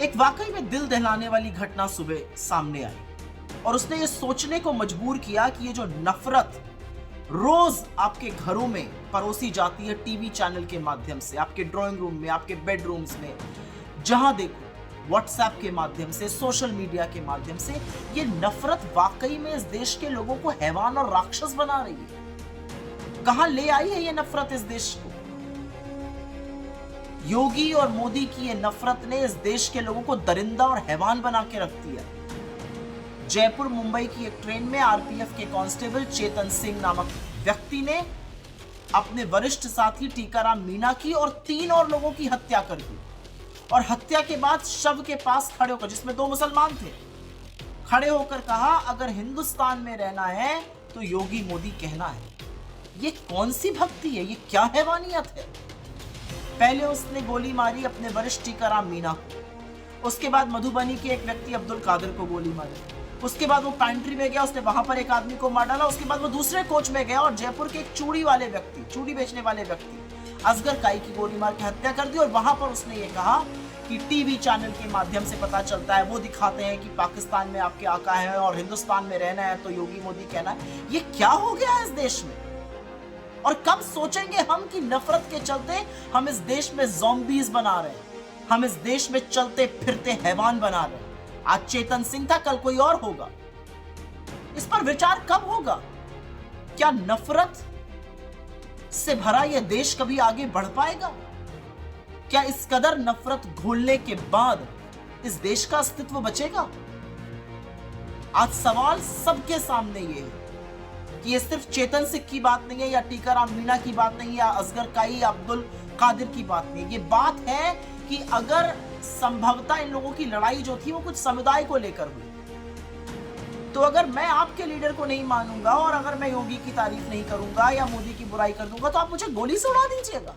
एक वाकई में दिल दहलाने वाली घटना सुबह सामने आई और उसने ये सोचने को मजबूर किया कि ये जो नफरत रोज आपके घरों में परोसी जाती है, टीवी चैनल के माध्यम से, आपके ड्राइंग रूम में, आपके बेडरूम्स में, जहां देखो व्हाट्सएप के माध्यम से, सोशल मीडिया के माध्यम से, ये नफरत वाकई में इस देश के लोगों को हैवान और राक्षस बना रही है। कहां ले आई है ये नफरत इस देश को? योगी और मोदी की ये नफरत ने इस देश के लोगों को दरिंदा और हैवान बना के रख दिया। जयपुर मुंबई की एक ट्रेन में आरपीएफ के कांस्टेबल चेतन सिंह नामक व्यक्ति ने अपने वरिष्ठ साथी टीकाराम मीणा की और 3 और लोगों की हत्या कर दी और हत्या के बाद शव के पास खड़े होकर, जिसमें 2 मुसलमान थे, खड़े होकर कहा अगर हिंदुस्तान में रहना है तो योगी मोदी कहना है। ये कौन सी भक्ति है? ये क्या हैवानियत है? पहले उसने गोली मारी अपने वरिष्ठ टीकाराम मीणा को, उसके बाद मधुबनी के एक व्यक्ति अब्दुल कादिर को गोली मारी, उसके बाद वो पैंट्री में गया, उसने वहां पर एक आदमी को मार डाला, उसके बाद वो दूसरे कोच में गया और जयपुर के एक चूड़ी बेचने वाले व्यक्ति असगर काई की गोली मार के हत्या कर दी। और वहां पर उसने ये कहा कि टीवी चैनल के माध्यम से पता चलता है, वो दिखाते हैं कि पाकिस्तान में आपके आका है और हिंदुस्तान में रहना है तो योगी मोदी कहना है। ये क्या हो गया है इस देश में? और कब सोचेंगे हम कि नफरत के चलते हम इस देश में ज़ॉम्बीज बना रहे हैं, हम इस देश में चलते फिरते हैवान बना रहे हैं। आज चेतन सिंह था, कल कोई और होगा। इस पर विचार कब होगा? क्या नफरत से भरा यह देश कभी आगे बढ़ पाएगा? क्या इस कदर नफरत घोलने के बाद इस देश का अस्तित्व बचेगा? आज सवाल सबके सामने ये है कि ये सिर्फ चेतन सिंह की बात नहीं है या टीकाराम मीणा की बात नहीं है या असगर काई या अब्दुल कादिर की बात नहीं है। ये बात है कि अगर संभवतः इन लोगों की लड़ाई जो थी वो कुछ समुदाय को लेकर हुई, तो अगर मैं आपके लीडर को नहीं मानूंगा और अगर मैं योगी की तारीफ नहीं करूंगा या मोदी की बुराई कर दूंगा तो आप मुझे गोली से उड़ा दीजिएगा।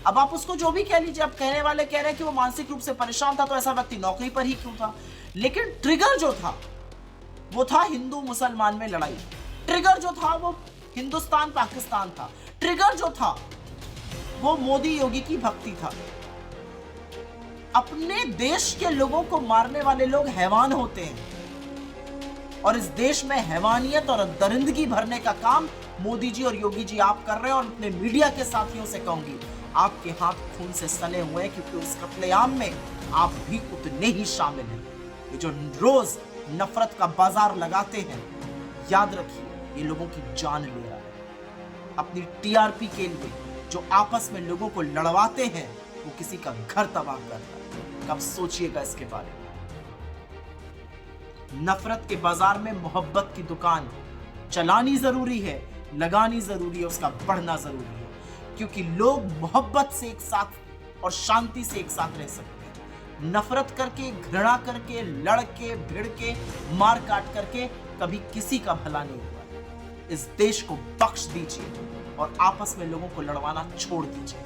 अब आप उसको जो भी कह लीजिए, आप कहने वाले कह रहे हैं कि वो मानसिक रूप से परेशान था तो ऐसा व्यक्ति नौकरी पर ही क्यों था, लेकिन ट्रिगर जो था वो था हिंदू मुसलमान में लड़ाई। ट्रिगर जो था वो हिंदुस्तान पाकिस्तान था। ट्रिगर जो था वो मोदी योगी की भक्ति था। अपने देश के लोगों को मारने वाले लोग हैवान होते हैं और इस देश में हैवानियत और दरिंदगी भरने का काम मोदी जी और योगी जी आप कर रहे हैं। और अपने मीडिया के साथियों से कहूंगी, आपके हाथ खून से सने हुए हैं क्योंकि उस कत्लेआम में आप भी उतने ही शामिल हैं। ये जो रोज नफरत का बाजार लगाते हैं, याद रखिए ये लोगों की जान ले रहा है। अपनी टीआरपी के लिए जो आपस में लोगों को लड़वाते हैं वो किसी का घर तबाह कर रहा है। कब सोचिएगा इसके बारे में। नफरत के बाजार में मोहब्बत की दुकान चलानी जरूरी है, लगानी जरूरी है, उसका बढ़ना जरूरी है, क्योंकि लोग मोहब्बत से एक साथ और शांति से एक साथ रह सकते हैं। नफरत करके, घृणा करके, लड़ के, भिड़ के, मार काट करके कभी किसी का भला नहीं हुआ। इस देश को बख्श दीजिए और आपस में लोगों को लड़वाना छोड़ दीजिए।